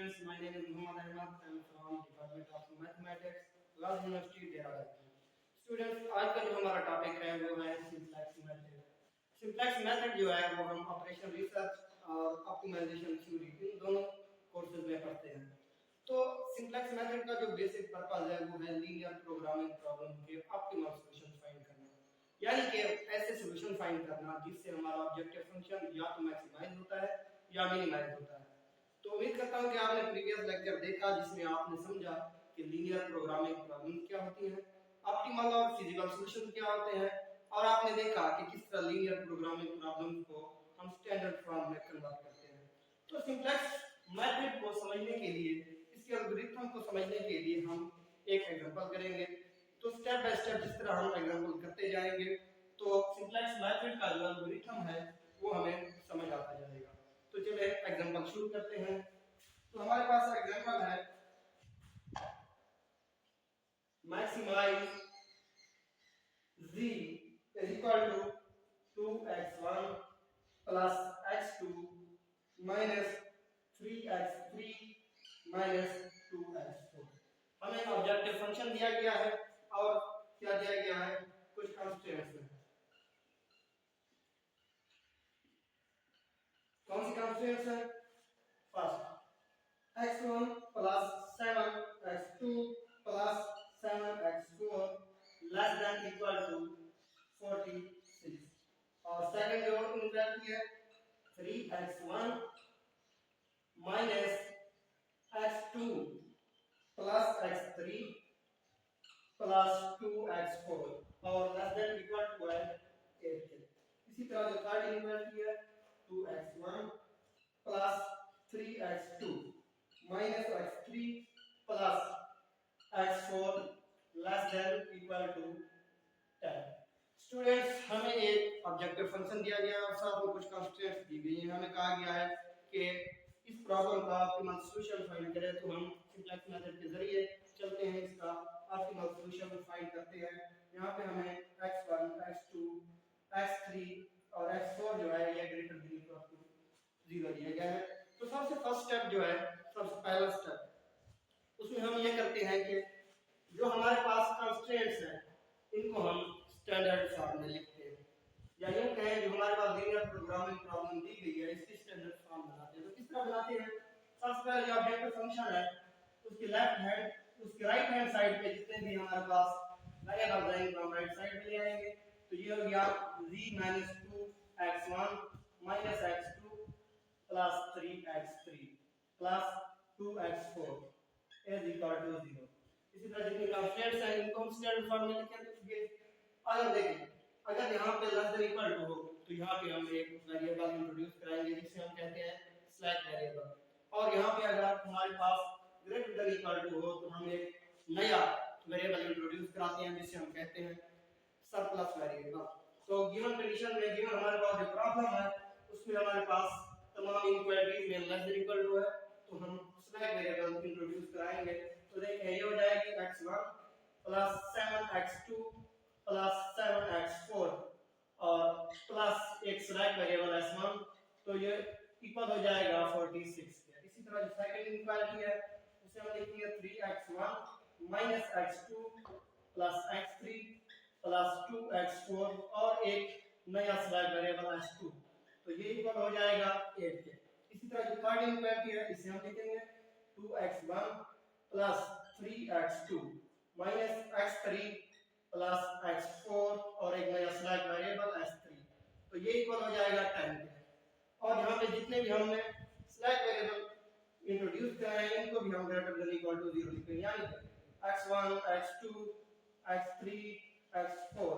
students, my name is Muhammad Ahmad. I am from Department of Mathematics, Lal University, Dehradun. Students, आज का जो हमारा topic है वो है सिंप्लेक्स मेथड। सिंप्लेक्स मेथड जो है वो हम ऑपरेशन रिसर्च और ऑप्टिमाइजेशन थ्योरी इन दोनों कोर्सेज में पढ़ते हैं। तो सिंप्लेक्स मेथड का जो बेसिक पर्पस है वो है लीनियर प्रोग्रामिंग प्रॉब्लम के ऑप्टिमल सॉल्यूशन फाइंड करना, यानी कि ऐसे सॉल्यूशन फाइंड करना जिससे हमारा ऑब्जेक्टिव फंक्शन या तो मैक्सिमाइज होता है या मिनिमाइज होता है। तो उम्मीद करता हूं कि आपने प्रीवियस लेक्चर देखा जिसमें आपने समझा कि लीनियर प्रोग्रामिंग प्रॉब्लम क्या होती है, ऑप्टिमल और फिजिकल सॉल्यूशन क्या होते हैं, और आपने देखा कि किस तरह लीनियर प्रोग्रामिंग प्रॉब्लम को हम स्टैंडर्ड फॉर्म में कन्वर्ट करते हैं। तो सिंप्लेक्स मेथड को समझने के लिए, इसके एल्गोरिथम को समझने के लिए हम एक एग्जांपल करेंगे। तो स्टेप बाय स्टेप जिस तरह हम एग्जांपल करते जाएंगे तो सिंप्लेक्स मेथड का जो एल्गोरिथम है वो हमें समझ आता जाएगा। तो चलिए एग्जांपल शुरू करते हैं। तो हमारे पास एग्जांपल है maximise z is equal to 2x1 plus x2 minus 3x3 minus 2x4। हमें ऑब्जेक्टिव फंक्शन दिया गया है और क्या दिया गया है, कुछ कंस्ट्रेंट्स हैं। कौन सी कंस्ट्रेंट्स हैं? First x1 plus 7x2 plus 7x4 less than equal to 46, और सेकंड जो इनवैलिड है 3x1 minus x2 plus x3 plus 2x4 और less than equal to 8। इसी तरह जो थर्ड इनवैलिड है 2x1 plus 3x2 minus x3 plus x4 less than equal to 10। Students, हमें एक ऑब्जेक्टिव फंक्शन दिया गया है और साथ में कुछ कंस्ट्रेंट्स दी गई हैं। हमें कहा गया है कि इस प्रॉब्लम का ऑप्टिमल सॉल्यूशन फाइंड करें, तो हम सिंप्लेक्स मेथड के जरिए चलते हैं, इसका ऑप्टिमल सॉल्यूशन फाइंड करते हैं। यहाँ पे हमें x1, x2, x3 और x4 जो है ये ग्रेटर देन इक्वल टू 0 दिया गया है। तो सबसे फर्स्ट स्टेप जो है, सबसे पहला स्टेप, उसमें हम ये करते हैं कि जो हमारे पास कंस्ट्रेंट्स हैं इनको हम स्टैंडर्ड फॉर्म में लिखते हैं, या यूं कहें जो हमारे पास लीनियर प्रोग्रामिंग प्रॉब्लम दी गई है इसकी स्टैंडर्ड फॉर्म बनाते हैं। तो किस तरह बनाते हैं? सबसे पहले जो ऑब्जेक्टिव फंक्शन है उसकी लेफ्ट हैंड, उसके राइट हैंड साइड पे जितने भी हमारे पास वेरिएबल रहेंगे हम राइट साइड में ले आएंगे। तो ये हो गया z 2x1 minus x2 plus 3x3 plus 2x4 is equal to 0। इसी तरह जितने कंस्ट्रेंट्स हैं इनको हम स्टैंडर्ड फॉर्म में लिखेंगे। अगर देखें, अगर यहाँ पे लेस देन इक्वल टू हो तो यहाँ पे हम एक वेरिएबल इंट्रोड्यूस कराएंगे जिसे हम कहते हैं स्लैक वेरिएबल, और यहाँ पे अगर हमारे पास ग्रेटर देन इक्वल टू हो तो हम एक नया वेरिएबल इंट्रोड्यूस कराते हैं जिसे हम कहते हैं सरप्लस वेरिएबल। तो गिवन कंडीशन में, गिवन हमारे पास जो प्रॉब्लम है उसमें हमारे पास तमाम इनइक्वालिटीज में लेस देन इक्वल टू है तो हम स्लैक वेरिएबल इंट्रोड्यूस कराएंगे। तो देखें ये हो जाएगी x1 plus 7x2 plus 7x4 और प्लस एक स्लैक वेरिएबल s1, तो ये इक्वल हो जाएगा 46 के। इसी तरह जो सेकंड इनइक्वालिटी है उसे हम लिखेंगे 3x1 minus x2 plus x3 plus 2x4 और एक नया स्लैक वेरिएबल s2, तो ये इक्वल हो जाएगा 8 के। इसी तरह जो थर्ड इनइक्वालिटी है इसे हम लिखेंगे 2x1 plus 3x2 minus x3 plus x4 और एक नया स्लैक वेरिएबल s3, तो ये इक्वल हो जाएगा 10 के। और यहाँ पे जितने भी हमने स्लैक वेरिएबल इंट्रोड्यूस कराए हैं इनको भी हम ग्रेटर देन इक्वल टू 0 लिखेंगे, यानी x1, x2, x3, x4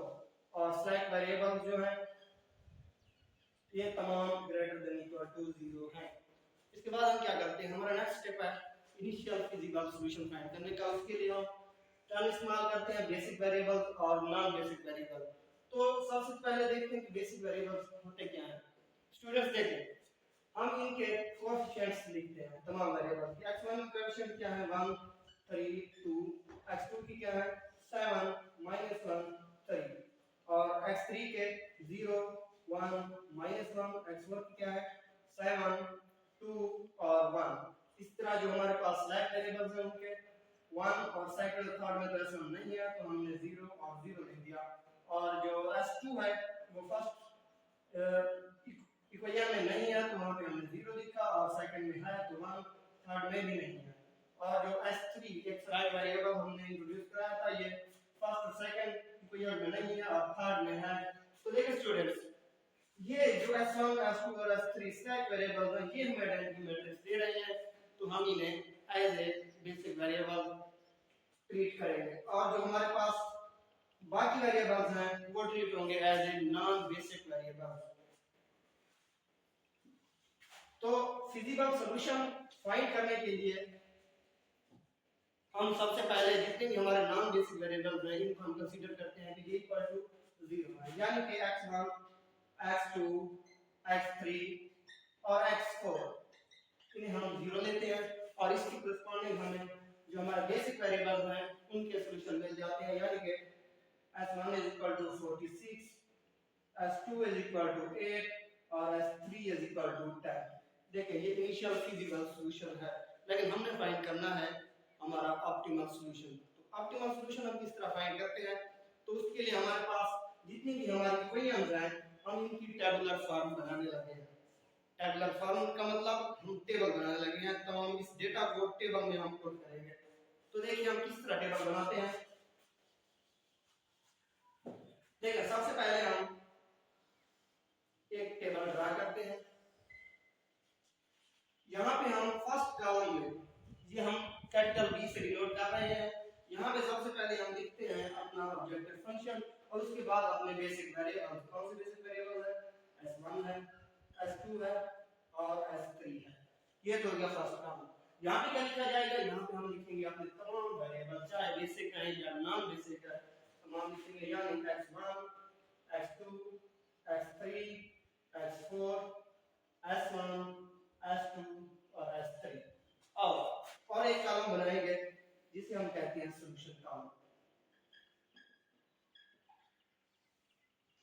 और स्लैक वेरिएबल जो है ये तमाम ग्रेटर देन इक्वल टू 0 है। इसके बाद हम क्या करते हैं, हमारा नेक्स्ट स्टेप है इनिशियल फिजिकल सॉल्यूशन फाइंड करने का। उसके लिए हम टर्म इस्तेमाल करते हैं बेसिक वेरिएबल और नॉन बेसिक वेरिएबल। तो सबसे पहले देखते हैं कि बेसिक वेरिएबल्स होते क्या हैं। स्टूडेंट्स देखें, हम इनके कोएफिशिएंट्स लिखते हैं तमाम वेरिएबल के। x1 की कोएफिशिएंट क्या है 1 3 2, x2 की क्या है 7 -1 3 और x3 के 0 1 -1, x4 की क्या है 7 2 और 1। इस तरह तरह जो हमारे पास स्लैक वेरिएबल्स हैं उनके 1 और सेकंड थर्ड में तो ऐसा नहीं है तो हमने 0 और 0 लिख दिया। और जो s2 है वो फर्स्ट इक्वेशन में नहीं है तो वहां पे हमने 0 लिखा और सेकंड में है तो 1, थर्ड में भी नहीं है। और जो s3 एक राइट वेरिएबल हमने इंट्रोड्यूस कराया था ये फर्स्ट और सेकंड इक्वेशन में नहीं है और थर्ड में है। तो देखिए स्टूडेंट्स ये जो s1 s2 और s3 स्लैक वेरिएबल्स हैं ये हमें आइडेंटिटी मैट्रिक्स दे रहे हैं तो हम इन्हें as a basic variable treat करेंगे और जो हमारे पास बाकी वेरिएबल्स हैं वो ट्रीट होंगे as a non basic variable. तो फिजिकल सॉल्यूशन फाइंड करने के लिए हम सबसे पहले जितने भी हमारे नॉन बेसिक वेरिएबल्स हैं इनको हम कंसीडर करते हैं कि ये इक्वल टू 0 है, यानी कि x1 x2 x3 और x4 इन्हें हम 0 लेते हैं और इसकी करस्पॉन्डिंग हमें जो हमारे बेसिक वेरिएबल्स हैं उनके सॉल्यूशन मिल जाते हैं, यानी कि s1 is equal to 46, s2 is equal to 8 और s3 is equal to 10। देखिए ये इनिशियल फिजिकल सॉल्यूशन है, लेकिन हमने फाइंड करना है हमारा ऑप्टिमल सॉल्यूशन। तो ऑप्टिमल सॉल्यूशन हम किस तरह फाइंड करते हैं, तो उसके लिए हमारे पास जितनी भी हमारी इक्वेशंस हैं हम इनकी टेबुलर फॉर्म बनाने लगे हैं। टेबुलर फॉर्म का मतलब हम टेबल बनाने लगे हैं, तमाम इस डेटा को टेबल में हम पुट करेंगे। तो देखिए हम किस तरह टेबल बनाते हैं। देखिए सबसे पहले हम एक टेबल ड्रा करते हैं। यहाँ पे हम फर्स्ट कॉलम में ये हम कैपिटल B से डिनोट कर रहे हैं। यहाँ पे सबसे पहले हम लिखते हैं अपना ऑब्जेक्टिव फंक्शन और उसके बाद अपने बेसिक वेरिएबल। कौन से बेसिक वेरिएबल है, s1 है, s2 है और s3 है। ये तो हो गया फर्स्ट कॉलम। यहाँ पे क्या लिखा जाएगा, यहाँ पे हम लिखेंगे अपने तमाम वेरिएबल, चाहे बेसिक है या नॉन बेसिक है, तमाम लिखेंगे, यानी x1 x2 x3 x4 s1 s2 और s3 और एक कॉलम बनाएंगे जिसे हम कहते हैं सॉल्यूशन कॉलम।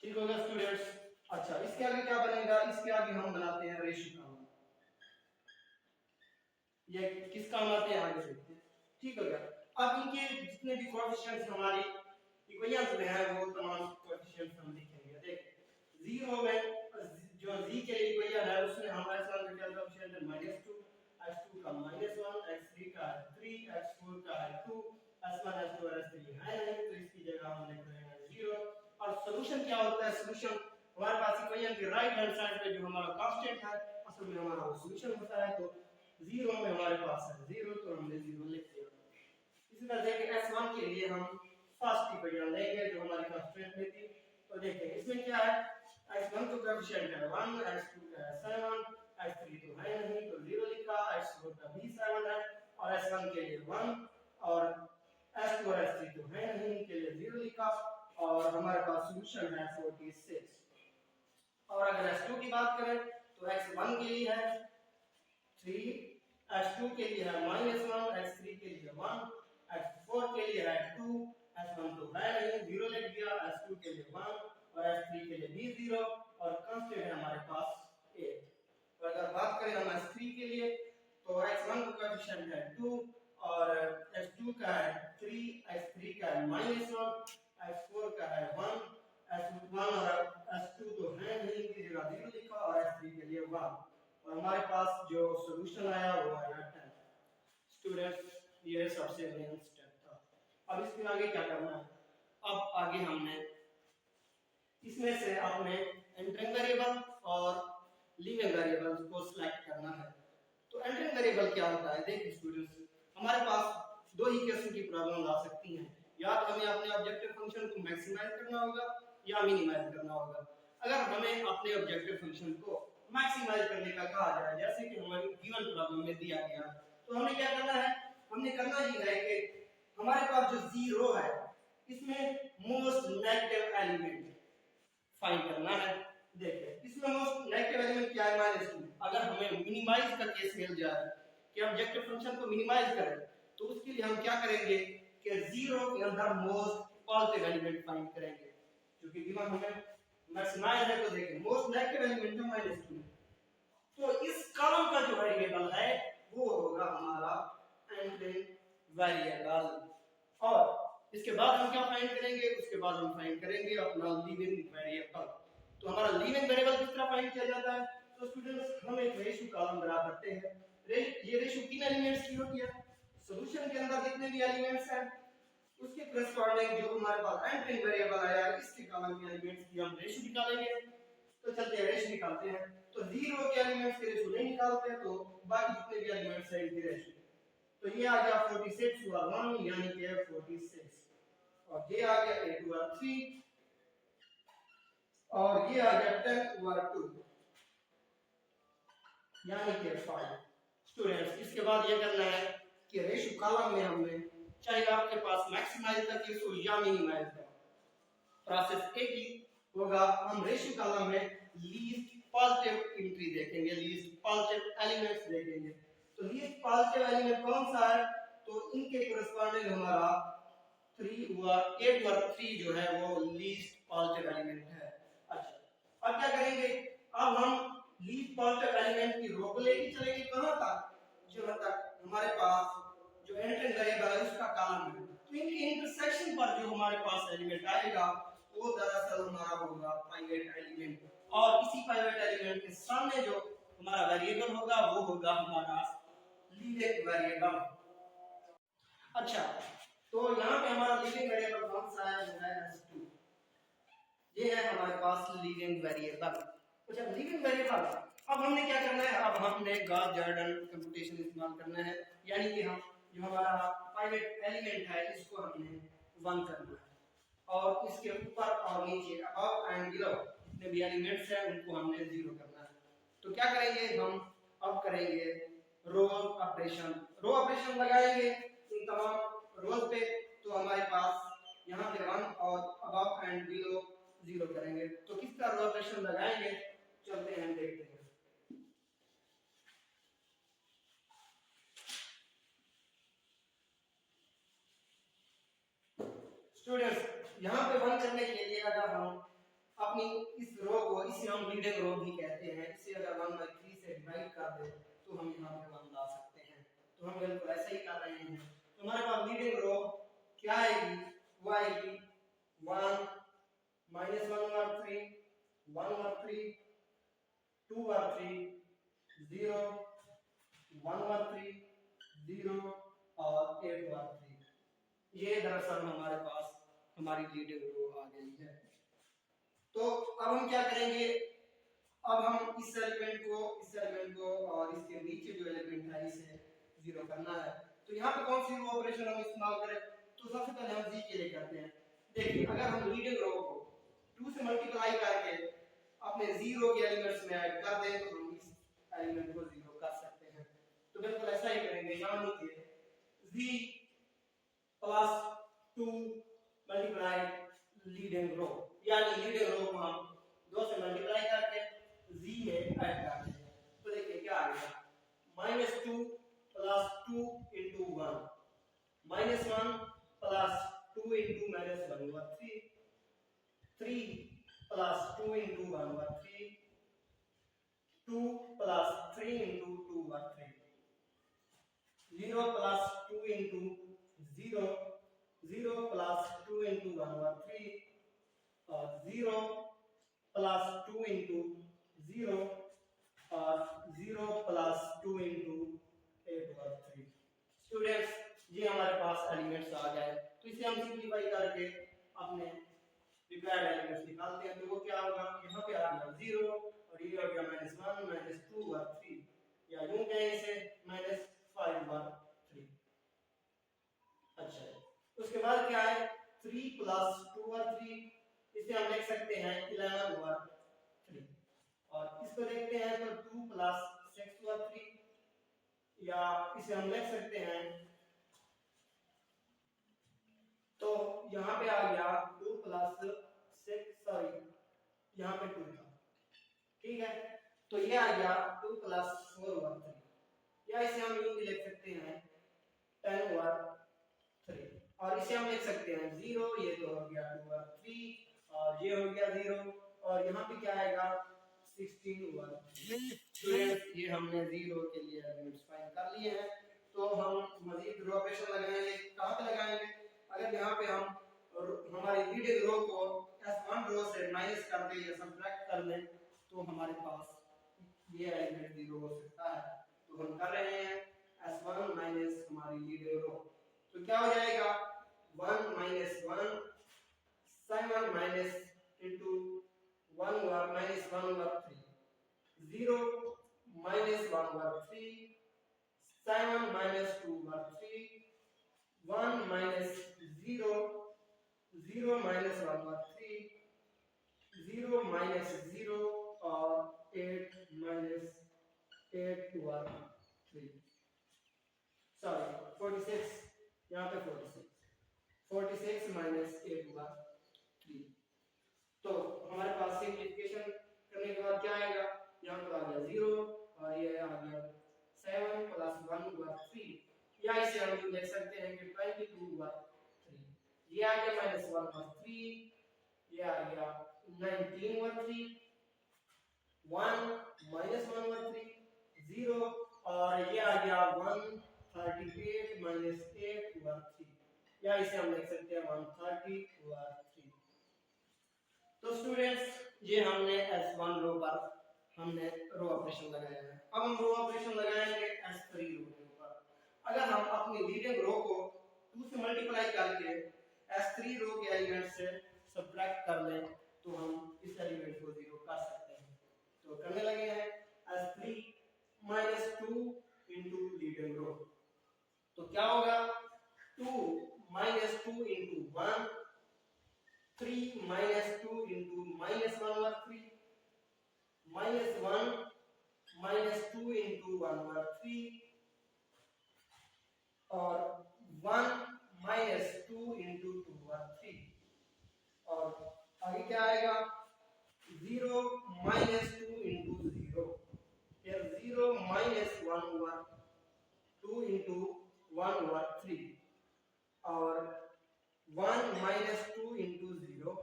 ठीक होगा स्टूडेंट्स। अच्छा इसके आगे क्या बनेगा, इसके आगे हम बनाते हैं रेशियो कॉलम। ये किस काम आते हैं आगे देखते हैं। ठीक हो गया। अब इनके जितने भी कोएफिशिएंट्स हमारी इक्वेशंस में है वो तमाम कोएफिशिएंट्स हम लिखेंगे। देखिए 0 में जो z के लिए इक्वेशन है उसमें हमारे साथ क्या कोएफिशिएंट है -2, s2 का -1, x3 का 3, x4 का 2, s1 s2 और s3 है नहीं तो इसकी जगह हम लिख रहे हैं 0। और सॉल्यूशन क्या होता है, सॉल्यूशन हमारे पास इक्वेशन के राइट हैंड साइड पे जो हमारा कांस्टेंट है असल में हमारा वो सॉल्यूशन होता है। तो 0 में हमारे पास है 0 तो हमने 0 लिख दिया। इसी तरह से s1 के लिए हम फर्स्ट इक्वेशन लेंगे जो हमारी कांस्टेंट में थी। तो देखिए इसमें क्या है, x1 का कोएफिशिएंट है 1, x2 का है 7, x3 तो है नहीं तो 0 लिखा, x4 का भी 7 है और s1 के लिए 1 और s2 और s3 तो है नहीं के लिए 0 लिखा और हमारे पास सॉल्यूशन है 46। और अगर s2 की बात करें तो x1 के लिए है 3, s2 के लिए है -1, x3 के लिए 1, x4 के लिए है 2, s1 तो है नहीं 0 लिख दिया, s2 के लिए 1 और s3 के लिए भी 0 और कांस्टेंट है हमारे पास 8। तो अगर बात करें हम s3 के लिए तो x1 का कोएफिशिएंट है 2 और s2 का है 3, s3 का है -1, s4 का है 1, s1 और s2 तो है नहीं की जगह 0 लिखा और s3 के लिए 1 और हमारे पास जो सॉल्यूशन आया वो आया 10। स्टूडेंट्स ये सबसे मेन स्टेप था। अब इसके आगे क्या करना है, अब आगे हमने इसमें से अपने एंटरिंग वेरिएबल और लीविंग वेरिएबल को सिलेक्ट करना है। तो एंटरिंग वेरिएबल क्या होता है, देखिए स्टूडेंट्स हमारे पास दो ही किस्म की प्रॉब्लम आ सकती हैं, या तो हमें अपने ऑब्जेक्टिव फंक्शन को मैक्सिमाइज करना होगा या मिनिमाइज करना होगा। अगर हमें अपने ऑब्जेक्टिव फंक्शन को मैक्सिमाइज करने का कहा जाए जैसे कि हमारी गिवन प्रॉब्लम में दिया गया तो हमें क्या करना है, हमने करना ये है कि हमारे पास जो 0 है इसमें मोस्ट नेगेटिव एलिमेंट फाइंड करना है। देखिए इसमें मोस्ट नेगेटिव एलिमेंट क्या है -2। अगर हमें मिनिमाइज का केस मिल जाए कि ऑब्जेक्टिव फंक्शन को मिनिमाइज करें तो उसके लिए हम क्या करेंगे कि 0 के अंदर मोस्ट पॉजिटिव एलिमेंट फाइंड करेंगे, क्योंकि गिवन हमें मैक्सिमाइज है। तो देखिए मोस्ट नेगेटिव एलिमेंट है -2 तो इस कॉलम का जो वेरिएबल है वो होगा हमारा वेरिएबल। और इसके बाद हम क्या फाइंड करेंगे, उसके बाद हम फाइंड करेंगे अपना लीविंग वेरिएबल। तो हमारा लीविंग वेरिएबल किस तरह फाइंड किया जाता है? तो स्टूडेंट्स हम एक रेशियो कॉलम बना करते हैं। ये रेशियो किन एलिमेंट्स की होती है? सॉल्यूशन के अंदर जितने भी एलिमेंट्स हैं उसके करस्पॉन्डिंग जो हमारे पास एंटरिंग वेरिएबल आया इसके कॉलम के एलिमेंट्स की हम रेशियो निकालेंगे। तो चलते हैं रेशियो निकालते हैं। तो 0 के एलिमेंट्स के रेशियो नहीं निकालते तो बाकी जितने भी एलिमेंट्स हैं इनकी रेशियो। तो ये आ गया 46 हुआ 1 यानी कि 46, और ये आ गया 8 हुआ 3, और ये आ गया 10 हुआ 2 यानी कि 5। स्टूडेंट्स इसके बाद ये करना है कि रेशियो कॉलम में हमने चाहे आपके पास मैक्सिमाइज तक रेशियो या मिनिमाइज तक प्रोसेस एक ही होगा। हम रेशियो कॉलम में लीस्ट पॉजिटिव एंट्री देखेंगे, लीस्ट पॉजिटिव एलिमेंट्स देखेंगे। तो लीस्ट पॉजिटिव एलिमेंट कौन सा है? तो इनके करस्पॉन्डिंग हमारा 3 हुआ 8 और 3 जो है वो लीस्ट पॉजिटिव एलिमेंट है। अच्छा अब क्या करेंगे, अब हम लीस्ट पॉजिटिव एलिमेंट की रो को लेके चलेंगे कहां तक? जहां तक हमारे पास जो एंटरिंग वेरिएबल है उसका कॉलम है। तो इनके इंटरसेक्शन पर जो हमारे पास एलिमेंट आएगा वो दरअसल हमारा होगा पाइवट एलिमेंट, और इसी पाइवट एलिमेंट के सामने जो हमारा वेरिएबल होगा वो होगा हमारा लीविंग वेरिएबल। अच्छा तो यहाँ पे हमारा लीविंग वेरिएबल कौन सा है? वो है s2। ये है हमारे पास लीविंग वेरिएबल। अच्छा लीविंग वेरिएबल अब हमने क्या करना है? अब हमने गॉस जॉर्डन कंप्यूटेशन इस्तेमाल करना है, यानी कि हम जो हमारा पाइवट एलिमेंट है इसको हमने 1 करना है, और इसके ऊपर और नीचे अबव एंड बिलो जितने भी एलिमेंट्स हैं उनको हमने 0 करना है। तो क्या करेंगे हम? अब करेंगे रो ऑपरेशन। रो ऑपरेशन लगाएंगे इन तमाम रोज पे, तो हमारे पास यहाँ पे 1 और अबव एंड बिलो 0 करेंगे। तो किस तरह रो ऑपरेशन लगाएंगे चलते हैं देखते हैं। स्टूडेंट्स यहाँ पे 1 करने के लिए अगर हम अपनी इस रो को, इसे हम लीडिंग रो भी कहते हैं, इसे अगर 1/3 से डिवाइड कर दे तो हम यहाँ पे 1 ला सकते हैं। तो हम बिल्कुल ऐसा ही कर रहे हैं। तो हमारे पास लीडिंग रो क्या आएगी? वो आएगी 1 -1/3 1/3 2/3 0 1/3 0 और 8/3। ये दरअसल हमारे पास हमारी लीडिंग रो आ गई है। तो अब हम क्या करेंगे? अब हम इस एलिमेंट को और इसके नीचे जो एलिमेंट है इसे 0 करना है। तो यहाँ पे कौन सी रो ऑपरेशन हम इस्तेमाल करें? तो सबसे पहले हम जी के लिए करते हैं। देखिए अगर हम लीडिंग रो को 2 से मल्टीप्लाई करके अपने 0 के एलिमेंट्स में ऐड कर दें तो हम इस एलिमेंट को 0 कर सकते हैं। तो बिल्कुल ऐसा ही करेंगे, यानी कि z प्लस 2 मल्टीप्लाई लीडिंग रो, यानी लीडिंग रो को हम 2 से मल्टीप्लाई करके z में ऐड कर देंगे। तो देखिए क्या आ गया, -2 प्लस 2 into 1 -1 प्लस 2 into -1 हुआ 3 प्लस 2 into 1 हुआ 3 2 प्लस 3 into 2 हुआ 3 0 प्लस 2 into 0 0 प्लस 2 into 1 हुआ 3 और 0 प्लस 2 into 0 और 0 प्लस 2 into 8 हुआ 3। स्टूडेंट्स ये हमारे पास एलिमेंट्स आ गए। तो इसे हम सिंपलीफाई करके अपने रिक्वायर्ड एलिमेंट्स निकालते हैं। तो वो क्या होगा? यहाँ पे आ गया 0 और ये हो गया -1 -2 हुआ 3, या यूं कहें इसे -5 हुआ 3। अच्छा उसके बाद क्या है? 3 प्लस 2 हुआ 3, इसे हम लिख सकते हैं 11 हुआ 3, और इसको देखते हैं तो 2 प्लस 6 हुआ 3, या इसे हम लिख सकते हैं तो यहाँ पे आ गया 2 प्लस 6 सॉरी यहाँ पे 2 था, ठीक है। तो ये आ गया 2 प्लस 4 हुआ 3, या इसे हम यूं भी लिख सकते हैं 10 हुआ 3, और इसे हम लिख सकते हैं 0, ये तो हो गया 2 हुआ 3 और ये हो गया 0, और यहाँ पे क्या आएगा 16 हुआ। स्टूडेंट्स ये हमने 0 के लिए एलिमेंट्स फाइंड कर लिए हैं। तो हम मजीद रो ऑपरेशन लगाएंगे। कहाँ पे लगाएंगे? अगर यहाँ पे हम हमारी लीडिंग रो को S1 रो से माइनस कर दें या सब्ट्रैक्ट कर दें तो हमारे पास ये एलिमेंट 0 हो सकता है। तो हम कर रहे हैं S1 माइनस हमारी लीडिंग रो, तो क्या हो जाएगा 1 minus 1 7 minus into 1 over minus 1 over 3 0 minus 1 over 3 7 minus 2 over 3 1 minus 0 0 minus 1 over 3 0 minus 0 और 8 minus 8 over 3 sorry 46 यहाँ पे 46 minus 8 over 3। तो हमारे पास सिंप्लीफिकेशन करने के बाद क्या आएगा? यहाँ पर आ गया 0 और ये आ गया 7 प्लस 1 ओवर 3, या इसे हम यूं लिख सकते हैं कि 22 ओवर 3। ये आ गया माइनस 1 ओवर 3, ये आ गया 19 ओवर 3 1 माइनस 1 ओवर 3 0 और ये आ गया 138 माइनस 8 ओवर 3, या इसे हम लिख सकते हैं 130 ओवर 3। तो स्टूडेंट्स ये हमने S1 रो पर हमने रो ऑपरेशन लगाया है। अब हम रो ऑपरेशन लगाएंगे S3 रो के ऊपर। अगर हम अपनी लीडिंग रो को 2 से मल्टीप्लाई करके S3 रो के एलिमेंट से सब्ट्रैक्ट कर लें तो हम इस एलिमेंट को 0 कर सकते हैं। तो करने लगे हैं S3 minus 2 into लीडिंग रो, तो क्या होगा 2 minus 2 into 1 3 minus 2 into minus 1 over 3 minus 1 minus 2 into 1 over 3 और 1 minus 2 into 2 over 3 और आगे क्या आएगा 0 minus 2 into 0 फिर 0 minus 1 over 2 into 1 over 3 और 1 minus 2 into 0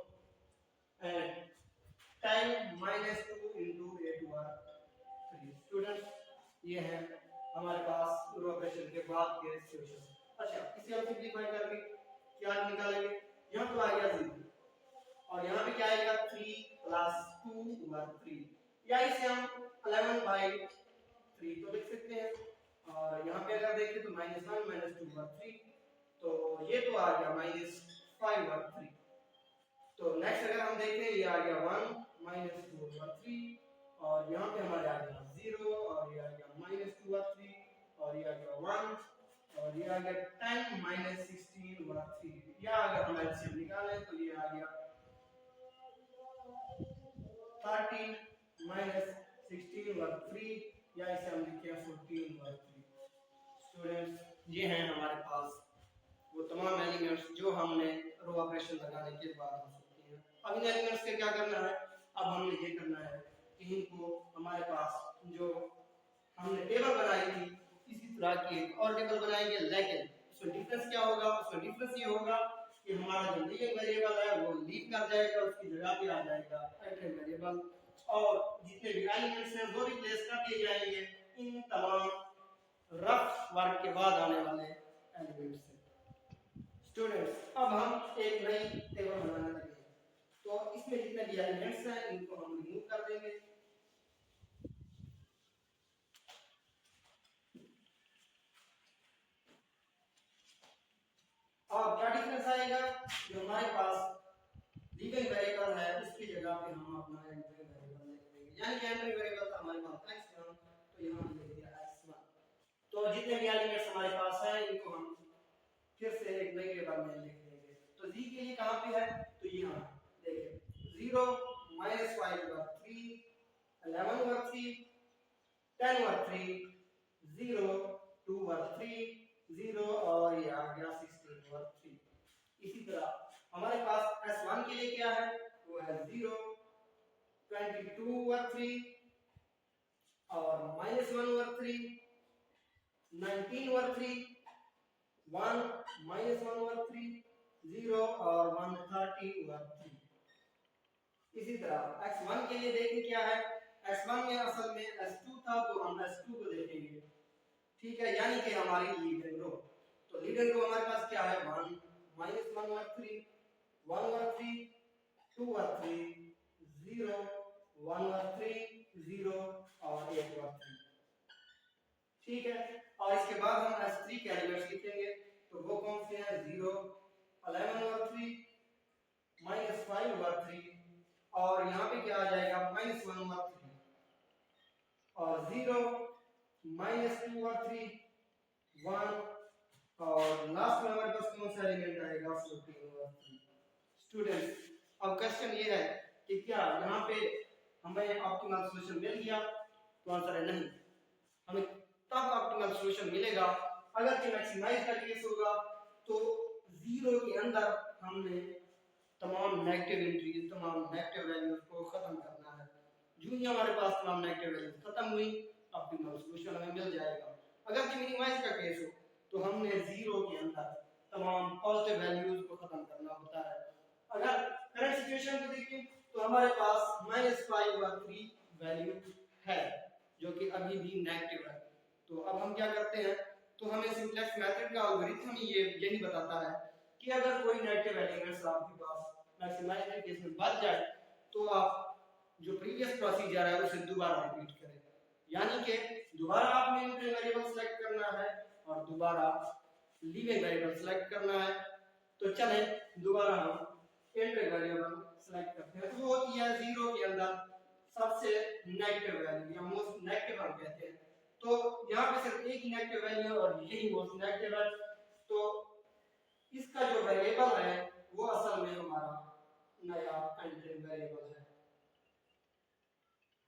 and 10 minus 2 into 8 over 3। Students ये है हमारे पास रो ऑपरेशन के बाद के सॉल्यूशन। अच्छा इसे हम सिंपलीफाई करके क्या निकालेंगे? यहाँ तो आ गया 0 और यहाँ पे क्या आएगा 3 प्लस 2 ओवर 3, या इसे हम 11 by 3 तो लिख सकते हैं। और यहाँ पे अगर देखें तो -1 -2 ओवर 3, तो ये तो आ गया -5 ओवर 3। तो नेक्स्ट अगर हम देखें ये आ गया 1 -2 ओवर 3 और यहाँ पे हमारे आ गया 0 और ये आ गया -2 ओवर 3 और ये आ गया 1 और ये आ गया 10 -16 ओवर 3, या अगर हम एलसीएम निकालें तो ये आ गया 13 -16 ओवर 3, या इसे हम लिखें 14 ओवर 3। स्टूडेंट्स ये हैं हमारे पास वो तमाम एलिमेंट्स जो हमने रो ऑपरेशन लगाने के बाद हो सकते हैं। अब इन एलिमेंट्स के क्या करना है? अब हमने ये करना है कि इनको हमारे पास जो हमने टेबल बनाई थी इसी तरह की एक और टेबल बनाएंगे, लेकिन उसमें डिफरेंस क्या होगा? उसमें डिफरेंस ये होगा कि हमारा जो लीविंग वेरिएबल है वो लीव कर जाएगा, उसकी जगह पे आ जाएगा एटम वेरिएबल, और जितने भी एलिमेंट्स हैं वो रिप्लेस कर दिए जाएंगे इन तमाम रफ वर्क के बाद आने वाले एलिमेंट्स से। स्टूडेंट्स अब हम एक नई टेबल बनाने लगे हैं, तो इसमें जितने भी एलिमेंट्स हैं इनको हम रिमूव कर देंगे। अब क्या डिफरेंस आएगा? जो हमारे पास लीविंग वेरिएबल है उसकी जगह पे हम अपना एंट्री वेरिएबल लिख देंगे, यानी कि एंट्री वेरिएबल था हमारे पास x1 तो यहाँ लिख दिया x1। तो जितने भी एलिमेंट्स हमारे पास हैं इनको हम फिर से एक नई टेबल में लिख देंगे। तो जी के लिए कहां पे है? तो यहाँ देखिए 0 -5 over 3 11 over 3 10 over 3 0 2 over 3 0 और ये आ गया 16 over 3। इसी तरह हमारे पास S1 के लिए क्या है? वो है 0 22 over 3 और -1 over 3 19 over 3 1 -1 over 3 0 और 130 over 3। इसी तरह x1 के लिए देखें क्या है? x1 में असल में s2 था तो हम s2 को देखेंगे, ठीक है, यानी कि हमारी लीविंग लीडर रो हमारे पास क्या है 1 माइनस 1 और 3 1 और 3 2 और 3 0 1 और 3 0 और 1 और 3। ठीक है, और इसके बाद हम S3 के एलिमेंट्स लिखेंगे तो वो कौन से हैं 0 11 और 3 माइनस 5 और 3 और यहाँ पे क्या आ जाएगा माइनस 1 और 3 और 0 माइनस 2 और 3 1 और लास्ट में हमारे पास कौन सा एलिमेंट आएगा 14 और 3। स्टूडेंट्स अब क्वेश्चन ये है कि क्या यहाँ पे हमें ऑप्टिमल सॉल्यूशन मिल गया, तो आंसर है नहीं। हमें तब ऑप्टिमल सॉल्यूशन मिलेगा अगर कि मैक्सिमाइज का केस होगा तो 0 के अंदर हमने तमाम नेगेटिव एंट्रीज तमाम नेगेटिव वैल्यूज को खत्म करना है। जो ही हमारे पास तमाम नेगेटिव वैल्यूज खत्म हुई ऑप्टिमल सॉल्यूशन हमें मिल जाएगा। अगर कि मिनिमाइज का केस हो तो हमने 0 के अंदर तमाम पॉजिटिव वैल्यूज को खत्म करना होता है। अगर करंट सिचुएशन को देखें तो हमारे पास -5 और 3 वैल्यू है जो कि अभी भी नेगेटिव है। तो अब हम क्या करते हैं, तो हमें सिंपलेक्स मेथड का एल्गोरिथम यही बताता है कि अगर कोई नेगेटिव एलिमेंट्स आपके पास मैक्सिमाइज के केस में बच जाए तो आप जो प्रीवियस प्रोसीजर है उसे दोबारा रिपीट करें, यानी कि दोबारा आपने इंटीजर वेरिएबल सेलेक्ट करना है और दोबारा लीविंग वेरिएबल सेलेक्ट करना है। तो चलें दोबारा हम इंटीजर वेरिएबल सेलेक्ट करते हैं। तो वो होती है 0 के अंदर सबसे नेगेटिव वैल्यू या मोस्ट नेगेटिव हम कहते हैं। तो यहाँ पे सिर्फ एक ही नेगेटिव वैल्यू और यही मोस्ट नेगेटिव है। तो इसका जो वेरिएबल है वो असल में हमारा नया इंटीजर वेरिएबल है।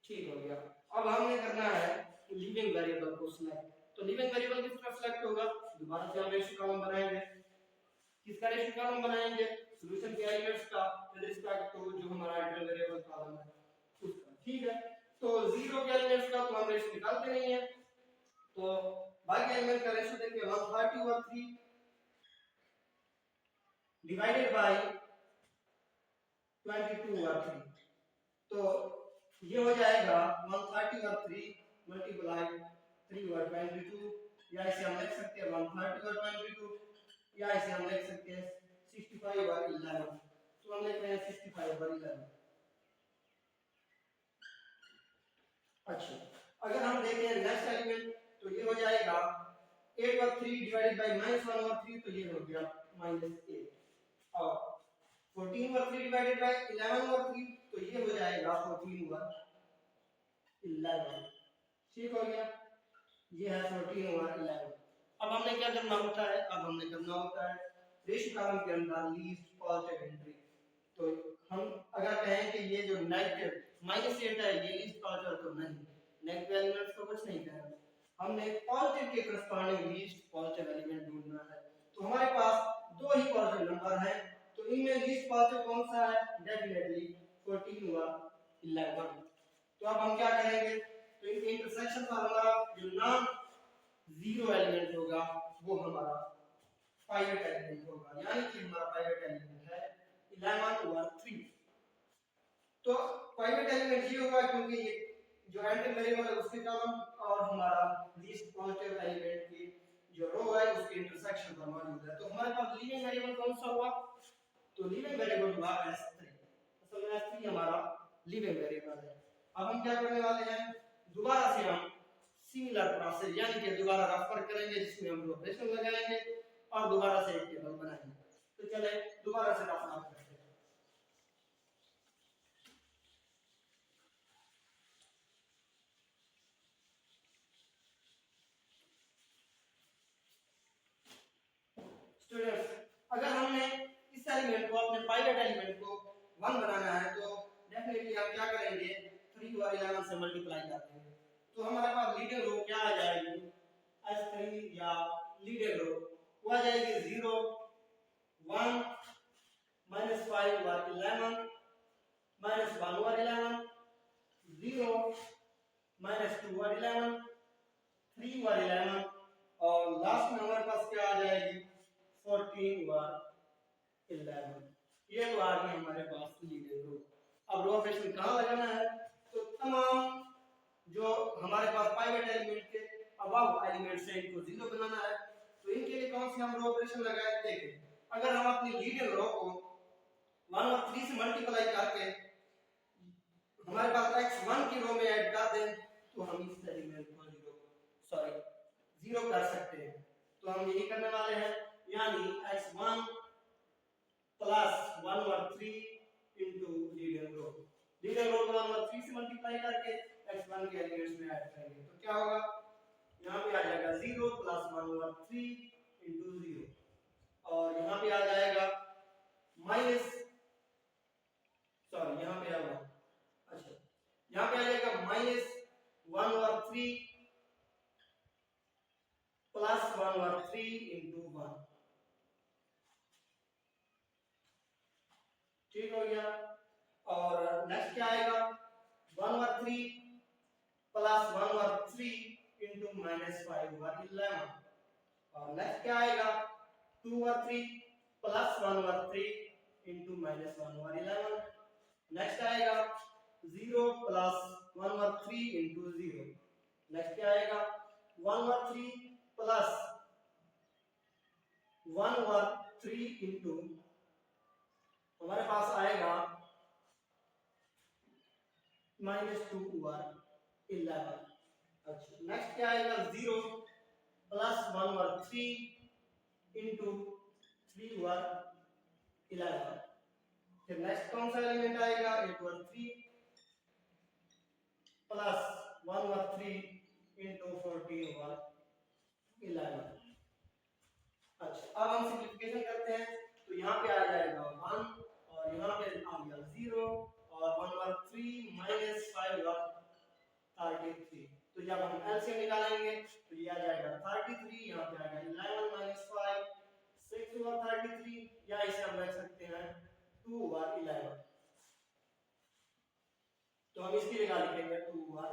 ठीक हो गया। अब हमने करना है लीविंग वेरिएबल को सिलेक्ट। तो लीविंग वेरिएबल किस तरह सिलेक्ट होगा, दोबारा से हम रेशियो कॉलम बनाएंगे। किसका रेशियो कॉलम बनाएंगे, सॉल्यूशन के एलिमेंट्स का विद रिस्पेक्ट टू जो हमारा इंटीजर वेरिएबल कॉलम है उसका। ठीक है, तो 0 के एलिमेंट्स का तो हम रेशियो निकालते नहीं है, तो बाकी एलिमेंट का रेशियो देंगे 130 और 3 डिवाइडेड बाय 22 और 3। तो ये हो जाएगा 130 और 3 मल्टीप्लाई 3 और 22, या इसे हम लिख सकते हैं 130 और 22, या इसे हम लिख सकते हैं 65 और 11। तो हम लिख रहे हैं 65 और 11। अच्छा, अगर हम देखें नेक्स्ट एलिमेंट तो ये हो जाएगा 8 और 3 डिवाइडेड बाय -1 और 3, तो ये हो गया -8 और 14 और 3 डिवाइडेड बाय 11 और 3, तो ये हो जाएगा 14 और 11। ठीक हो गया, ये है 14 और 11। अब हमने क्या करना होता है, अब हमने करना होता है रेशियो कॉलम के अंदर लीस्ट पॉजिटिव एंट्री। तो हम अगर कहें कि ये जो नेगेटिव -8 है ये लीस्ट पॉजिटिव, तो नहीं, नेगेटिव एलिमेंट्स को कुछ नहीं करना, हमने पॉजिटिव के करस्पॉन्डिंग लीस्ट पॉजिटिव एलिमेंट ढूंढना है। तो हमारे पास दो ही पॉजिटिव नंबर हैं, तो इनमें लीस्ट पॉजिटिव कौन सा है, डेफिनेटली 14 और 11। तो अब हम क्या करेंगे, तो इनके इंटरसेक्शन पर हमारा जो नॉन जीरो एलिमेंट होगा वो हमारा पाइवट एलिमेंट होगा, यानी कि हमारा पाइवट एलिमेंट है 11 और 3। तो पाइवट एलिमेंट ये होगा क्योंकि ये जो एंटी वेरिएबल है उसके कॉलम और हमारा लीस्ट पॉजिटिव एलिमेंट की जो रो है उसके इंटरसेक्शन पर मौजूद है। तो हमारे पास लीविंग वेरिएबल कौन सा हुआ, तो लीविंग वेरिएबल हुआ S3। असल में S3 हमारा लीविंग वेरिएबल है। अब हम क्या करने वाले हैं, दोबारा से हम सिमिलर प्रोसेस यानी कि दोबारा रेफर करेंगे जिसमें हम ऑपरेशन लगाएंगे और दोबारा से एक टेबल बनाएंगे। तो चले दोबारा से रेफर करते हैं। स्टूडेंट्स, अगर हमने इस एलिमेंट को अपने पाइवट एलिमेंट को 1 बनाना है तो डेफिनेटली हम क्या करेंगे, 3 और 11 से मल्टीप्लाई कर देंगे। तो हमारे पास लीडिंग रो क्या आ जाएगी, S3 या लीडिंग रो वो आ जाएगी 0 1 -5 और 11 -1 और 11 0 -2 और 11 3 और 11 और लास्ट में हमारे पास क्या आ जाएगी 14 और 11। ये तो आ गई हमारे पास लीडिंग रो। अब रो ऑपरेशन कहाँ लगाना है, तो तमाम जो हमारे पास पाइवट एलिमेंट के अबव एलिमेंट्स हैं इनको 0 बनाना है। तो इनके लिए कौन कौन सी हम रो ऑपरेशन लगाए देखिए। अगर हम अपनी लीडिंग रो को 1 और 3 से मल्टीप्लाई करके हमारे पास x1 की रो में ऐड कर दें तो हम इस एलिमेंट को जीरो कर सकते हैं। तो हम यही करने वाले हैं, यानी x1 प्लस 1 और 3 इनटू लीडिंग रो को 1 और 3 से मल्टीप्लाई करके x1 के एलिमेंट्स में ऐड करेंगे तो क्या होगा, यहाँ पे आ जाएगा 0 प्लस 1 और 3 इनटू 0 और यहाँ पे आ जाएगा माइनस यहाँ पे आएगा यहाँ पे आ जाएगा माइनस 1 और 3 प्लस 1 और 3 इनटू 1। ठीक हो गया। और नेक्स्ट क्या आएगा 1 और 3 प्लस 1 और 3 इनटू माइनस 5 और 11। और नेक्स्ट क्या आएगा 2 और 3 प्लस 1 और 3 इनटू माइनस 1 और 11। नेक्स्ट आएगा 0 प्लस 1 और 3 इनटू 0। नेक्स्ट क्या आएगा 1 और 3 प्लस 1 और 3 इनटू हमारे पास आएगा माइनस 2 और 11। अच्छा नेक्स्ट क्या आएगा 0 प्लस 1 और 3 इनटू 3 और 11। फिर नेक्स्ट कौन सा एलिमेंट आएगा 8 और 3 प्लस 1 और 3 इनटू 14 और 11। अच्छा अब हम सिंपलीफिकेशन करते हैं तो यहाँ पे आ जाएगा 1 और यहाँ पे आ गया 0 और 1 और 3 माइनस 5 और 33। तो जब हम एलसीएम निकालेंगे तो ये आ जाएगा 33, यहाँ पे आएगा 11 माइनस 5 6 और 33, या इसे हम रख सकते हैं 2 और 11। तो हम इसकी जगह लिखेंगे 2 और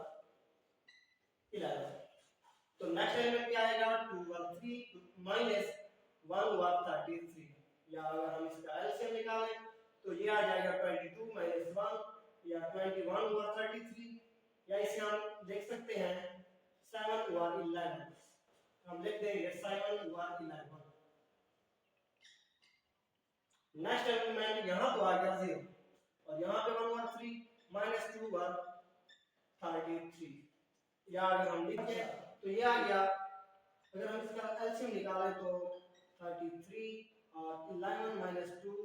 11। तो नेक्स्ट एलिमेंट क्या आएगा 2 और 3 माइनस 1 और 33, या अगर हम इसका एलसीएम निकालें तो ये आ जाएगा 22 माइनस 1 या 21 और 33, या इसे हम देख सकते हैं 7 और 11। हम लिख देंगे 7 और 11। नेक्स्ट एलिमेंट यहाँ तो आ गया 0 और यहाँ पे 1 और 3 माइनस 2 और 33, या अगर हम लिखें तो ये आ गया, अगर हम इसका एलसीएम निकालें तो 33 और 11 माइनस 2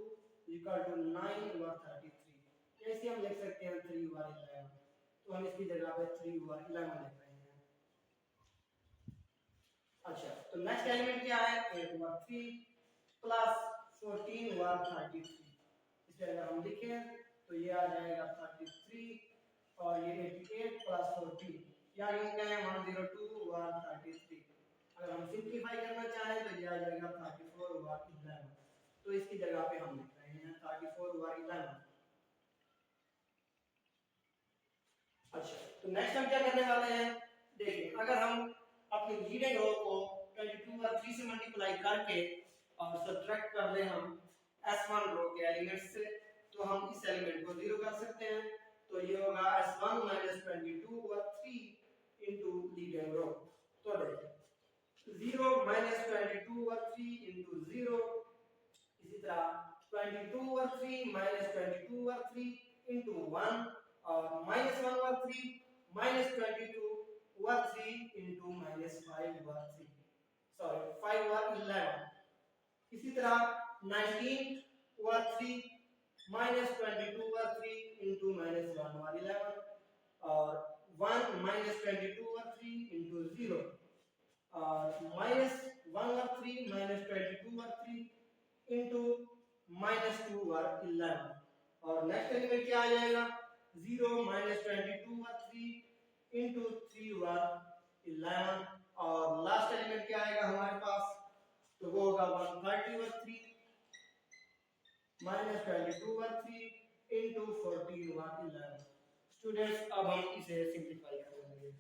इक्वल टू 9 और 33, जैसे हम लिख सकते हैं 3 और 11। तो हम इसकी जगह पे 3 और 11 लिख रहे हैं। अच्छा तो नेक्स्ट एलिमेंट क्या है 8 और 3 प्लस 14 और 33, इसे अगर हम लिखें तो ये आ जाएगा 33 और ये 88 प्लस 14, या यूं कहें 102 और 33। अगर हम सिंपलीफाई करना चाहें तो ये आ जाएगा 34 और 11। तो इसकी जगह पे हम लिख रहे हैं 34 और 11। अच्छा तो नेक्स्ट हम क्या करने वाले हैं, देखिए अगर हम अपनी लीडिंग रो को 22 और 3 से मल्टीप्लाई करके और सब्ट्रैक्ट कर दें हम S1 रो के एलिमेंट्स से, तो हम इस एलिमेंट को 0 कर सकते हैं। तो ये होगा S1 22 और 3 इनटू लीडिंग रो। तो देखिए 0 22 और 3 इनटू 0, इसी तरह 22 और 3 22 और 3 इनटू 1 और -1 और 3 -22 और 3 इनटू -5 और 3, सॉरी 5 और 11। इसी तरह 19 और 3 -22 और 3 इनटू -1 और 11 और 1 -22 और 3 इनटू 0 और -1 और 3 -22 और 3 इनटू -2 और 11। और नेक्स्ट एलिमेंट क्या आ जाएगा 0 -22 और 3 इनटू 3 और 11। और लास्ट एलिमेंट क्या आएगा हमारे पास, तो वो होगा 130 और 3 -22 और 3 इनटू 14 और 11। स्टूडेंट्स अब हम इसे सिंपलीफाई कर लेंगे।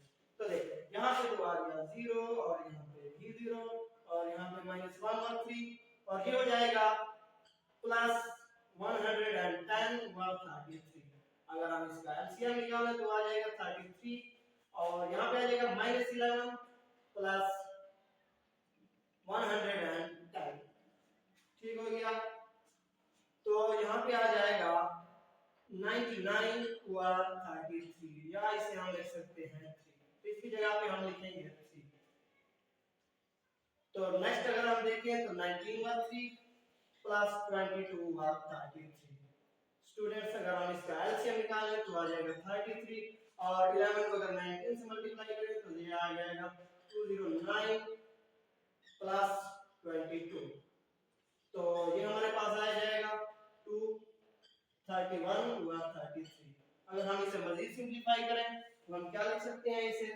तो देखिए यहाँ पे तो आ गया 0 और यहाँ पे भी 0 और यहाँ पे -1 और 3 और ये हो जाएगा प्लस 110 और 33। अगर हम इसका एलसीएम निकालें तो आ जाएगा 33 और यहाँ पे आ जाएगा -11 प्लस 110 9 हुआ 33, या इसे हम लिख सकते हैं 3, तो इसकी जगह पे हम लिखेंगे 3। तो नेक्स्ट अगर हम देखें तो 19 हुआ 3 प्लस 22 हुआ 33। स्टूडेंट्स अगर हम इसका एलसीएम निकालें तो आ जाएगा 33, और 11 को अगर 19 से मल्टीप्लाई करें तो ये आ जाएगा 209 प्लस 22। तो ये हमारे पास आ जाएगा 231 हुआ 33। अगर हम इसे मजीद सिंपलीफाई करें तो हम क्या लिख सकते हैं इसे,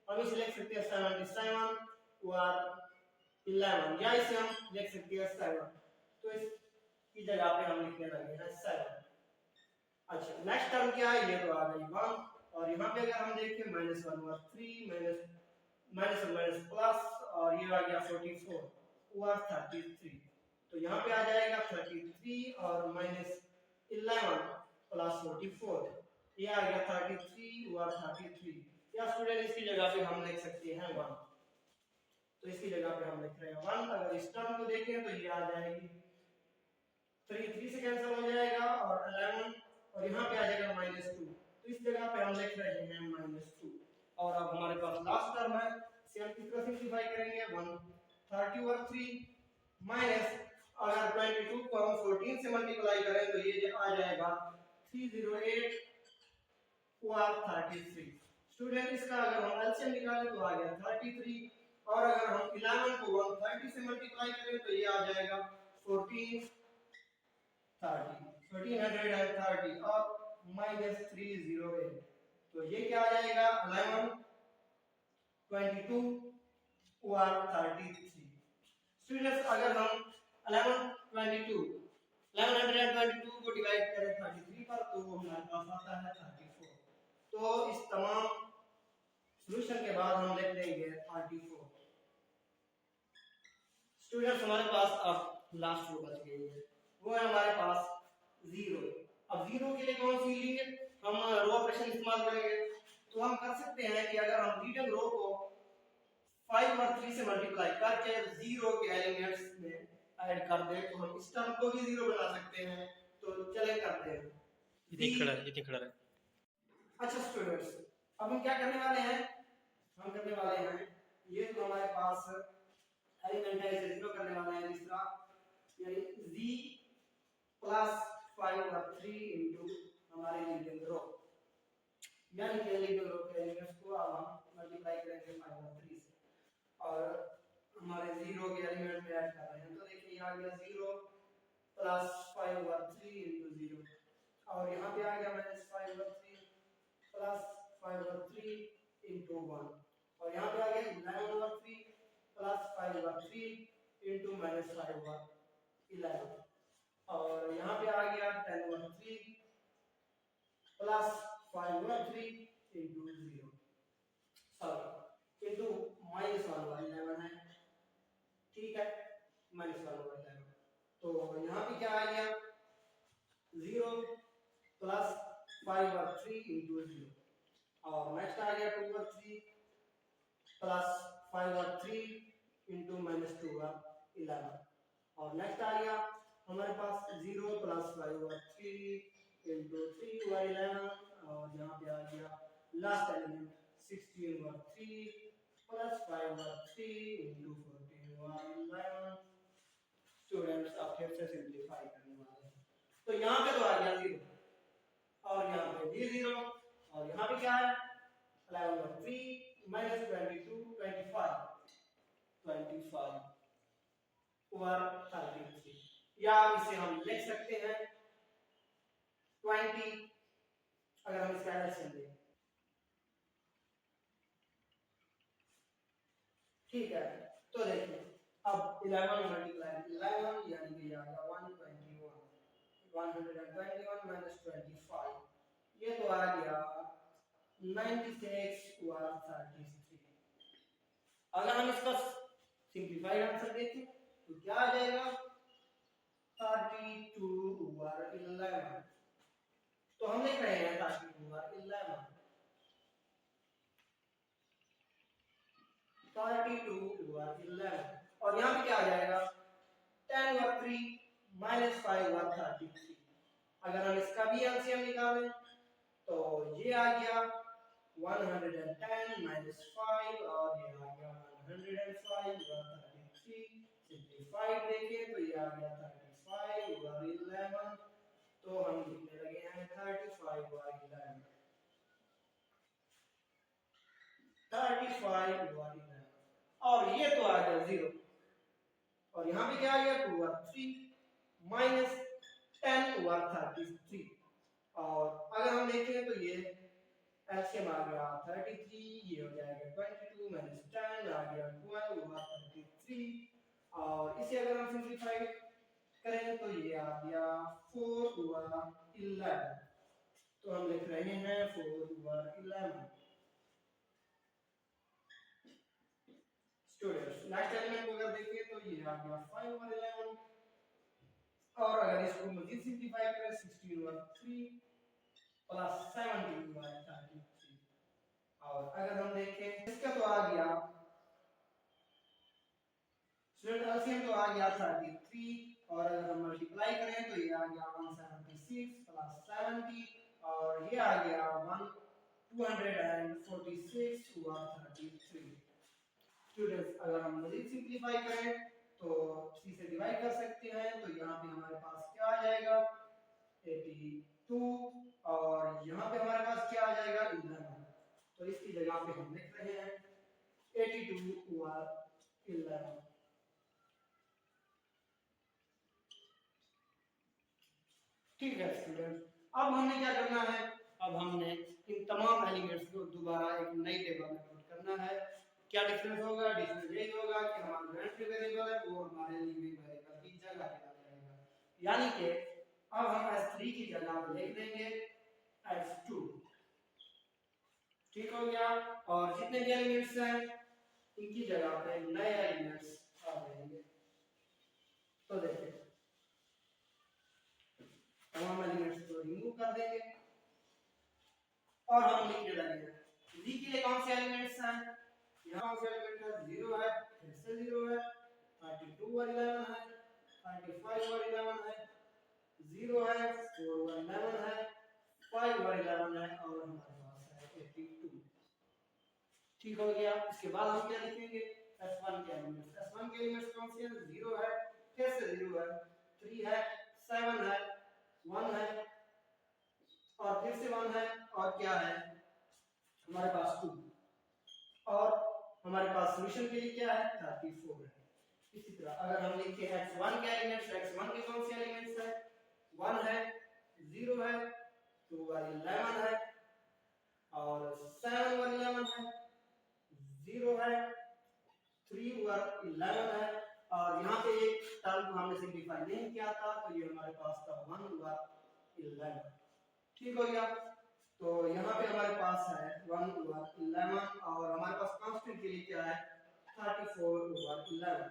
हम इसे लिख सकते हैं 77 हुआ 11, या इसे हम लिख सकते हैं 7, तो इसकी जगह पे हम लिखने लगे हैं 7। अच्छा नेक्स्ट टर्म क्या है, ये तो आ गई 1, और यहाँ पे अगर हम देखें -1 हुआ 3 माइनस माइनस प्लस, और ये आ गया 44 हुआ 33। तो यहाँ पे आ जाएगा 33 और -11 प्लस 44, ये आ गया 33 हुआ 33, या स्टूडेंट इसकी जगह पे हम लिख सकते हैं 1, तो इसकी जगह पे हम लिख रहे हैं 1। अगर इस टर्म को देखें तो ये आ जाएगी 3 से कैंसिल हो जाएगा, और 11 और यहाँ पे आ जाएगा -2, तो इस जगह पे हम लिख रहे हैं -2। और अब हमारे पास लास्ट टर्म है, इसे हम किस तरह सिंपलीफाई करेंगे, 130 और 3 माइनस, अगर 22 को हम 14 से मल्टीप्लाई करें तो ये आ जाएगा 308 हुआ 33। स्टूडेंट इसका अगर हम एलसीएम निकालें तो आ गया 33, और अगर हम 11 को 130 से मल्टीप्लाई करें तो ये आ जाएगा 1430 और -308, तो ये क्या आ जाएगा 11 22 और 33। स्टूडेंट्स अगर हम 1122 को डिवाइड करें 33 पर तो हमारे पास आता है 34। तो इस तमाम सॉल्यूशन के बाद हम लिख देंगे 34। स्टूडेंट्स हमारे पास अब लास्ट रो बच गई है, वो है हमारे पास 0। अब 0 के लिए कौन सी लेंगे, हम रो ऑपरेशन इस्तेमाल करेंगे। तो हम कर सकते हैं कि अगर हम लीडिंग रो को 5 और 3 से मल्टीप्लाई करके 0 के एलिमेंट्स में ऐड कर दें तो हम इस टर्म को भी 0 बना सकते हैं। तो चले करते हैं, ये खड़ा है। अच्छा स्टूडेंट्स अब हम क्या करने वाले हैं, हम करने वाले हैं ये तो हमारे पास एलिमेंट है, इसे 0 करने वाले हैं, दूसरा यानी z प्लस 5 और 3 इनटू हमारे लीडिंग रो, यानी कि लीडिंग रो के एलिमेंट्स को अब हम मल्टीप्लाई करेंगे 5 और 3 से, और हमारे 0 के एलिमेंट में ऐड कर रहे हैं। तो देखिए ये आ गया 0 प्लस 5 और 3 इनटू 0, और यहाँ पे आ गया -5 और 3 प्लस 5 और 3 इनटू 1, और यहाँ पे आ गया 11 और 3 प्लस 5 और 3 इनटू -5 और 11, और यहाँ पे आ गया 10 और 3 प्लस 5 और 3 इनटू 0, सॉरी इनटू -1 और 11 है, ठीक है, -1 और 11। तो यहाँ पे क्या आ गया 0 प्लस 5 और 3 इनटू 0, और नेक्स्ट आ गया 2 और 3 प्लस 5 और 3 इनटू -2 और 11, और नेक्स्ट आ गया हमारे पास 0 प्लस 5 और 3 इनटू 3 और 11, और यहाँ पे आ गया लास्ट एलिमेंट 16 और 3 प्लस 5 और 3 इनटू 14 और 11। स्टूडेंट्स आप फिर से सिंपलीफाई करने वाले हैं, तो यहाँ पे तो आ गया 0, और यहाँ पे भी 0, और यहाँ पे क्या है 11 और 3 -22 25 और 33, या इसे हम लिख सकते हैं 20 अगर हम इसका एलसीएम लें, ठीक है। तो देखिए अब 11 मल्टीप्लाई 11 यानी कि आ गया 121 -25, ये तो आ गया 96 और 33। अगर हम इसका सिंपलीफाइड आंसर देखें तो क्या आ जाएगा 32 और 11, तो हम लिख रहे हैं 32 और 11, 32 और 11, और यहाँ पे क्या आ जाएगा 10 और 3 -5 और 33। अगर हम इसका भी एलसीएम निकालें तो ये आ गया 110 माइनस 5 और ये आ गया 105 और 33 सिंप्लीफाइड देखें तो ये आ गया 35 और 11 तो हम लिखने लगे हैं 35 और 11 35 और 11 और ये तो आ गया 0 और यहाँ पे क्या आ गया 2 और 3 माइनस 10 और 33 और अगर हम देखें तो ये एलसीएम आ गया 33 ये हो जाएगा 22 माइनस 10 आ गया 12 और 33 और इसे अगर हम सिंपलीफाई करें तो ये आ गया 4 और 11 तो हम लिख रहे हैं 4 और 11 स्टूडेंट्स नेक्स्ट एलिमेंट को अगर देखें तो ये आ गया 5 और 11 और अगर इसको मजीद सिंपलीफाई करें 16 और 3 प्लस 17 और 33 और अगर हम देखें इसका तो आ गया स्टूडेंट एलसीएम तो आ गया 33 और अगर हम मल्टीप्लाई करें तो ये आ गया 176 प्लस 70 और ये आ गया 246 और 33 स्टूडेंट्स अगर हम मजीद सिंपलीफाई करें तो 3 से डिवाइड कर सकते हैं तो यहाँ पे हमारे पास क्या आ जाएगा 82 और यहाँ पे हमारे पास क्या आ जाएगा 11 तो इसकी जगह पे हम लिख रहे हैं 82 और 11 ठीक है स्टूडेंट अब हमने क्या करना है अब हमने इन तमाम एलिमेंट्स को दोबारा एक नई टेबल में पुट करना है क्या डिफरेंस होगा डिफरेंस यही होगा कि हमारा यूनिटरी वेरिएबल है वो हमारे लिविंग वेरिएबल की जगह पे आ जाएगा यानी कि अब हम s3 की जगह पे लिख देंगे s2 ठीक हो गया और जितने भी एलिमेंट्स हैं इनकी जगह पे नए एलिमेंट्स आ जाएंगे तो देखिए तमाम एलिमेंट्स को रिमूव कर देंगे और हम लिखने लगेंगे d के लिए कौन से एलिमेंट्स हैं यहाँ कौन से एलिमेंट है 0 है फिर से 0 है 32 और 11 है 35 और 11 है 0 है 4 और 11 है 5 और 11 है और हमारे पास है 82 ठीक हो गया इसके बाद हम क्या लिखेंगे s1 के एलिमेंट्स कौन से हैं 0 है फिर से 0 है 3 है 7 है 1 है और फिर से 1 है और क्या है हमारे पास 2 और हमारे पास सॉल्यूशन के लिए क्या है 34 है इसी तरह अगर हम लिखें x1 के एलिमेंट्स x1 के कौन से एलिमेंट्स है 1 है 0 है 2 और 11 है और 7 और 11 है 0 है 3 और 11 है और यहाँ पे एक टर्म को हमने सिंपलीफाई नहीं किया था तो ये हमारे पास था 1 और 11 ठीक हो गया तो यहाँ पे हमारे पास है 1 और 11 और हमारे पास कांस्टेंट के लिए क्या है 34 और 11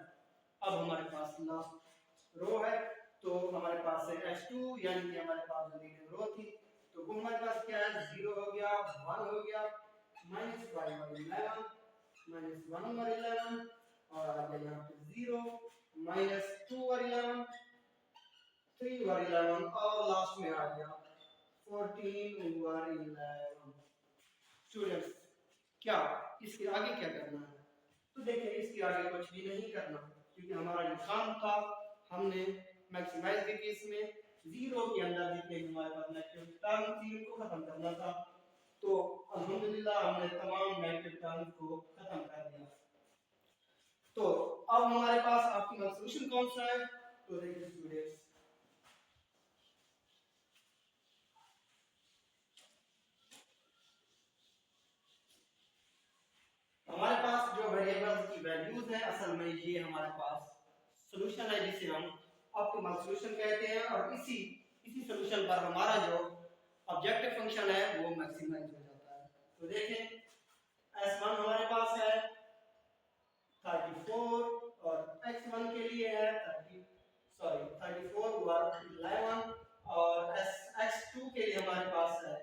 अब हमारे पास लास्ट रो है तो हमारे पास है s2 यानी कि हमारे पास जो लीडिंग रो थी तो वो हमारे पास क्या है 0 हो गया 1 हो गया -5 और 11 -1 और 11 और आ गया यहाँ पे 0 -2 और 11 3 और 11 और लास्ट में आ गया 14 और 11 स्टूडेंट्स क्या इसके आगे क्या करना है तो देखिए इसके आगे कुछ भी नहीं करना क्योंकि हमारा जो काम था हमने मैक्सिमाइज के केस में 0 के अंदर जितने भी हमारे पास नेगेटिव टर्म थी उनको खत्म करना था तो अल्हम्दुलिल्लाह हमने तमाम नेगेटिव टर्म्स को खत्म कर दिया तो अब हमारे पास ऑप्टिमल सॉल्यूशन कौन सा है तो देखिए स्टूडेंट्स हमारे पास जो वेरिएबल्स की वैल्यूज हैं असल में ये हमारे पास सॉल्यूशन है जिसे हम ऑप्टिमल सॉल्यूशन कहते हैं और इसी सॉल्यूशन पर हमारा जो ऑब्जेक्टिव फंक्शन है वो मैक्सिमाइज हो जाता है तो देखें s1 हमारे पास है 34 और x1 के लिए है 34 और 11 और x2 के लिए हमारे पास है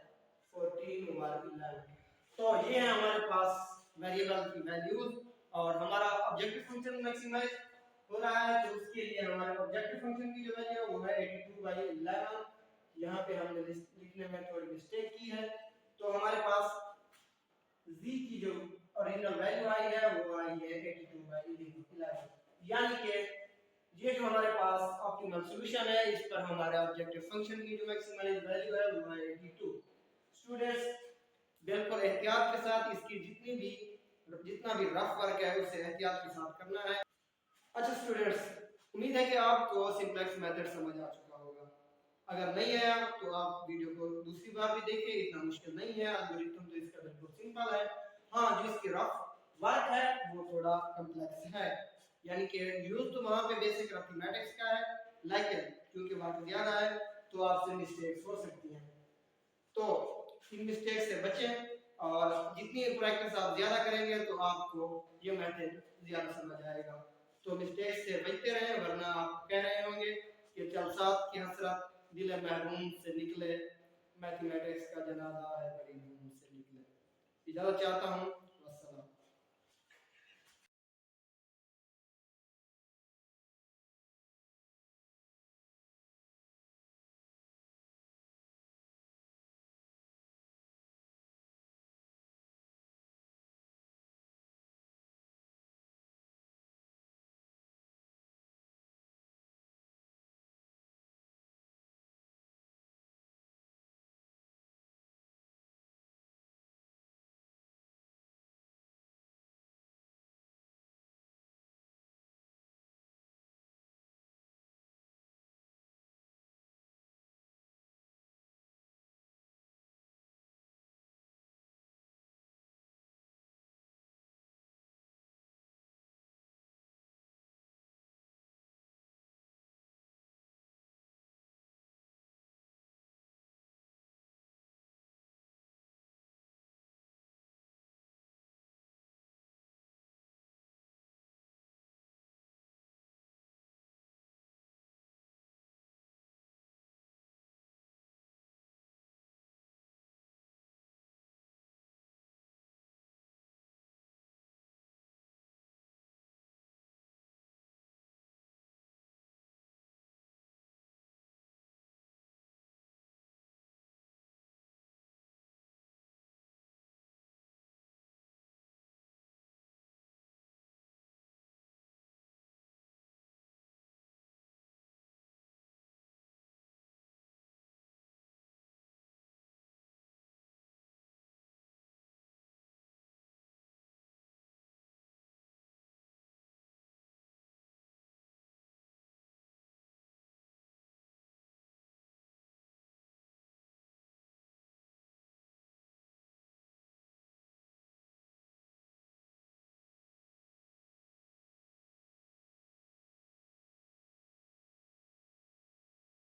14 और 11 तो ये है हमारे पास वेरिएबल की वैल्यूज और हमारा ऑब्जेक्टिव फंक्शन मैक्सिमाइज हो रहा है तो उसके लिए हमारे ऑब्जेक्टिव फंक्शन की जो वैल्यू है वो है 82/11 यहाँ पे हमने लिखने में थोड़ी मिस्टेक की है, तो हमारे पास z की जो ओरिजिनल वैल्यू आई है वो आई है 82/11, यानी कि ये जो हमारे पास ऑप्टिमल सॉल्यूशन है, इस पर हमारे ऑब्जेक्टिव फंक्शन की जो मैक्सिमाइज वैल्यू है वो है 82। स्टूडेंट्स बिल्कुल एहतियात के साथ इसकी जितना भी रफ वर्क है उसे एहतियात के साथ करना है। अच्छा स्टूडेंट्स, उम्मीद है कि आपको सिंप्लेक्स मेथड समझ आ चुका होगा। अगर नहीं आया तो आप वीडियो को दूसरी बार भी देखें, इतना मुश्किल नहीं है, एल्गोरिथम तो इसका बिल्कुल सिंपल है। हाँ, जो इसकी रफ वर्क है वो थोड़ा कॉम्प्लेक्स है, यानी कि यूज तो वहां पे बेसिक अरिथमेटिक्स का है, लेकिन क्योंकि वर्क ज्यादा है तो आपसे मिस्टेक्स हो सकती हैं। तो इन मिस्टेक से बचें, और जितनी प्रैक्टिस आप ज्यादा करेंगे तो आपको ये मेथड ज्यादा समझ आएगा। तो मिस्टेक से बचते रहें, वरना आप कह रहे होंगे कि चल साथ की हसरत दिल महरूम से निकले, मैथमेटिक्स का जनाजा है बड़ी धूम से निकले। इजाजत चाहता हूँ।